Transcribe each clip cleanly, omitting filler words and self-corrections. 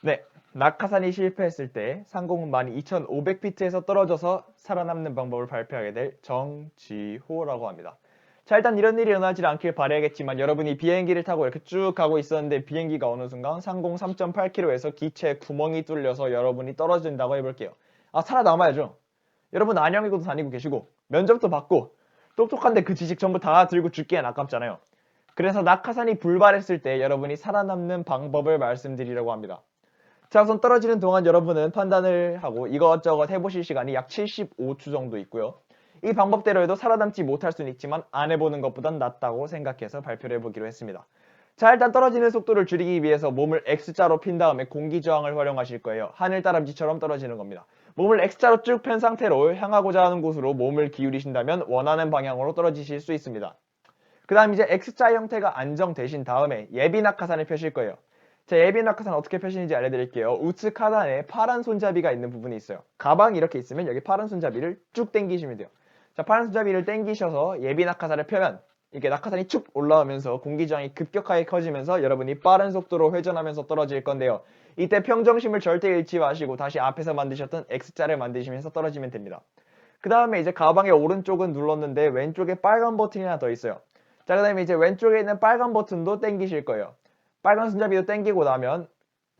네, 낙하산이 실패했을 때 상공은 12,500피트에서 떨어져서 살아남는 방법을 발표하게 될 정지호라고 합니다. 자, 일단 이런 일이 일어나지 않길 바라야겠지만 여러분이 비행기를 타고 이렇게 쭉 가고 있었는데 비행기가 어느 순간 상공 3.8km에서 기체에 구멍이 뚫려서 여러분이 떨어진다고 해볼게요. 아, 살아남아야죠. 여러분 안양이고도 다니고 계시고 면접도 받고 똑똑한데 그 지식 전부 다 들고 죽기엔 아깝잖아요. 그래서 낙하산이 불발했을 때 여러분이 살아남는 방법을 말씀드리려고 합니다. 자, 우선 떨어지는 동안 여러분은 판단을 하고 이것저것 해보실 시간이 약 75초 정도 있고요. 이 방법대로 해도 살아남지 못할 수는 있지만 안 해보는 것보단 낫다고 생각해서 발표를 해보기로 했습니다. 자, 일단 떨어지는 속도를 줄이기 위해서 몸을 X자로 핀 다음에 공기저항을 활용하실 거예요. 하늘다람쥐처럼 떨어지는 겁니다. 몸을 X자로 쭉 편 상태로 향하고자 하는 곳으로 몸을 기울이신다면 원하는 방향으로 떨어지실 수 있습니다. 그 다음 이제 X자 형태가 안정되신 다음에 예비 낙하산을 펴실 거예요. 자, 예비 낙하산 어떻게 펴시는지 알려드릴게요. 우측 하단에 파란 손잡이가 있는 부분이 있어요. 가방이 이렇게 있으면 여기 파란 손잡이를 쭉 당기시면 돼요. 자, 파란 손잡이를 당기셔서 예비 낙하산을 펴면 이렇게 낙하산이 쭉 올라오면서 공기저항이 급격하게 커지면서 여러분이 빠른 속도로 회전하면서 떨어질 건데요. 이때 평정심을 절대 잃지 마시고 다시 앞에서 만드셨던 X자를 만드시면서 떨어지면 됩니다. 그 다음에 이제 가방의 오른쪽은 눌렀는데 왼쪽에 빨간 버튼이 하나 더 있어요. 자, 그 다음에 이제 왼쪽에 있는 빨간 버튼도 당기실 거예요. 빨간 손잡이도 당기고 나면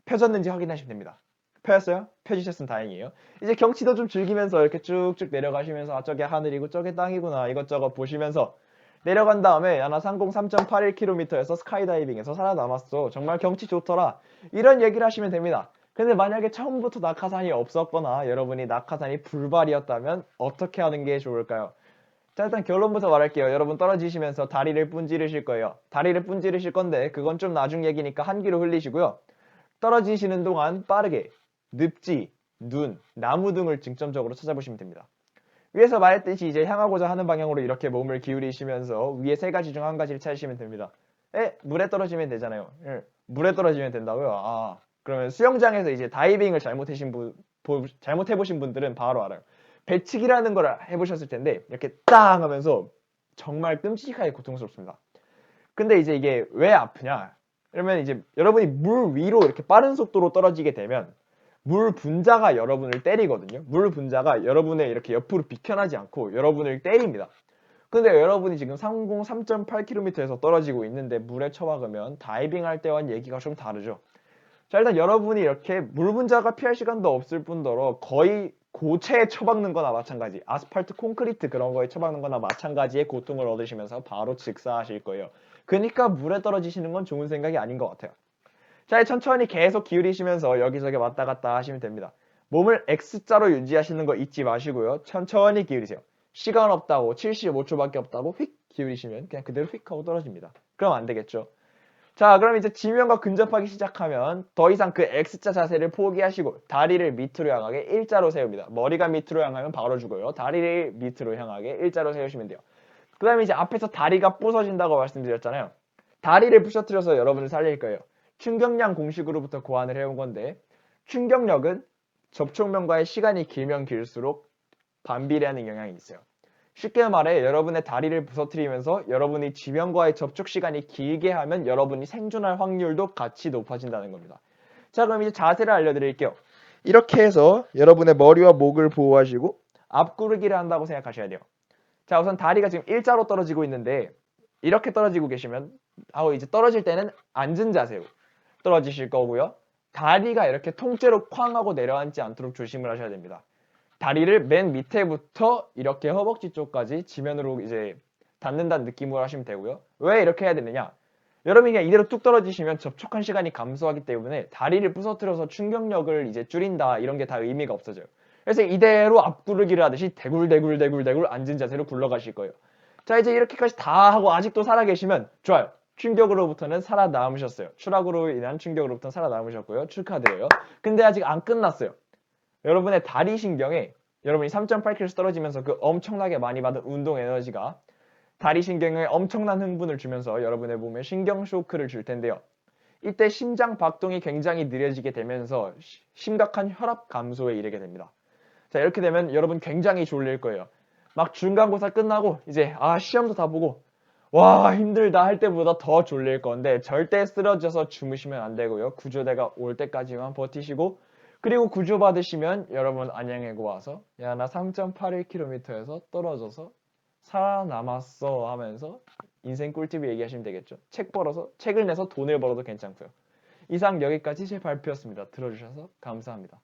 펴졌는지 확인하시면 됩니다. 펴졌어요? 펴주셨으면 다행이에요. 이제 경치도 좀 즐기면서 이렇게 쭉쭉 내려가시면서 아, 저게 하늘이고 저게 땅이구나 이것저것 보시면서 내려간 다음에 야, 나 상공 3.81km에서 스카이다이빙에서 살아남았어. 정말 경치 좋더라. 이런 얘기를 하시면 됩니다. 근데 만약에 처음부터 낙하산이 없었거나 여러분이 낙하산이 불발이었다면 어떻게 하는 게 좋을까요? 자, 일단 결론부터 말할게요. 여러분 떨어지시면서 다리를 분지르실 거예요. 다리를 분지르실 건데 그건 좀 나중 얘기니까 한 귀로 흘리시고요. 떨어지시는 동안 빠르게 늪지, 눈, 나무 등을 중점적으로 찾아보시면 됩니다. 위에서 말했듯이 이제 향하고자 하는 방향으로 이렇게 몸을 기울이시면서 위에 세 가지 중 한 가지를 찾으시면 됩니다. 물에 떨어지면 되잖아요. 물에 떨어지면 된다고요? 아, 그러면 수영장에서 이제 다이빙을 잘못해보신 분들은 바로 알아요. 배치기라는 걸 해보셨을 텐데 이렇게 땅 하면서 정말 끔찍하게 고통스럽습니다. 근데 이제 이게 왜 아프냐? 그러면 이제 여러분이 물 위로 이렇게 빠른 속도로 떨어지게 되면 물 분자가 여러분을 때리거든요. 물 분자가 여러분의 이렇게 옆으로 비켜나지 않고 여러분을 때립니다. 근데 여러분이 지금 상공 3.8km에서 떨어지고 있는데 물에 처박으면 다이빙 할 때와는 얘기가 좀 다르죠. 자, 일단 여러분이 이렇게 물 분자가 피할 시간도 없을 뿐더러 거의 고체에 처박는 거나 마찬가지, 아스팔트 콘크리트 그런 거에 처박는 거나 마찬가지의 고통을 얻으시면서 바로 즉사하실 거예요. 그러니까 물에 떨어지시는 건 좋은 생각이 아닌 것 같아요. 자, 천천히 계속 기울이시면서 여기저기 왔다 갔다 하시면 됩니다. 몸을 X자로 유지하시는 거 잊지 마시고요. 천천히 기울이세요. 시간 없다고 75초밖에 없다고 휙 기울이시면 그냥 그대로 휙 하고 떨어집니다. 그럼 안 되겠죠. 자, 그럼 이제 지면과 근접하기 시작하면 더 이상 그 X자 자세를 포기하시고 다리를 밑으로 향하게 일자로 세웁니다. 머리가 밑으로 향하면 바로 죽어요. 다리를 밑으로 향하게 일자로 세우시면 돼요. 그 다음에 이제 앞에서 다리가 부서진다고 말씀드렸잖아요. 다리를 부셔뜨려서 여러분을 살릴 거예요. 충격량 공식으로부터 고안을 해온 건데 충격력은 접촉면과의 시간이 길면 길수록 반비례하는 영향이 있어요. 쉽게 말해 여러분의 다리를 부서뜨리면서 여러분이 지면과의 접촉 시간이 길게 하면 여러분이 생존할 확률도 같이 높아진다는 겁니다. 자, 그럼 이제 자세를 알려드릴게요. 이렇게 해서 여러분의 머리와 목을 보호하시고 앞구르기를 한다고 생각하셔야 돼요. 자, 우선 다리가 지금 일자로 떨어지고 있는데 이렇게 떨어지고 계시면 하고 이제 떨어질 때는 앉은 자세로 떨어지실 거고요. 다리가 이렇게 통째로 쾅 하고 내려앉지 않도록 조심을 하셔야 됩니다. 다리를 맨 밑에부터 이렇게 허벅지 쪽까지 지면으로 이제 닿는다는 느낌으로 하시면 되고요. 왜 이렇게 해야 되느냐? 여러분이 그냥 이대로 뚝 떨어지시면 접촉한 시간이 감소하기 때문에 다리를 부서뜨려서 충격력을 이제 줄인다 이런 게 다 의미가 없어져요. 그래서 이대로 앞구르기를 하듯이 대굴대굴 앉은 자세로 굴러가실 거예요. 자, 이제 이렇게까지 다 하고 아직도 살아계시면 좋아요. 충격으로부터는 살아남으셨어요. 추락으로 인한 충격으로부터는 살아남으셨고요. 축하드려요. 근데 아직 안 끝났어요. 여러분의 다리 신경에 여러분이 3.8km 떨어지면서 그 엄청나게 많이 받은 운동 에너지가 다리 신경에 엄청난 흥분을 주면서 여러분의 몸에 신경 쇼크를 줄 텐데요. 이때 심장 박동이 굉장히 느려지게 되면서 심각한 혈압 감소에 이르게 됩니다. 자, 이렇게 되면 여러분 굉장히 졸릴 거예요. 막 중간고사 끝나고 이제 시험도 다 보고 와 힘들다 할 때보다 더 졸릴 건데 절대 쓰러져서 주무시면 안 되고요. 구조대가 올 때까지만 버티시고 그리고 구조받으시면 여러분 안양에고 와서 야 나 3.81km에서 떨어져서 살아남았어 하면서 인생 꿀팁 얘기하시면 되겠죠. 책을 내서 돈을 벌어도 괜찮고요. 이상 여기까지 제 발표였습니다. 들어주셔서 감사합니다.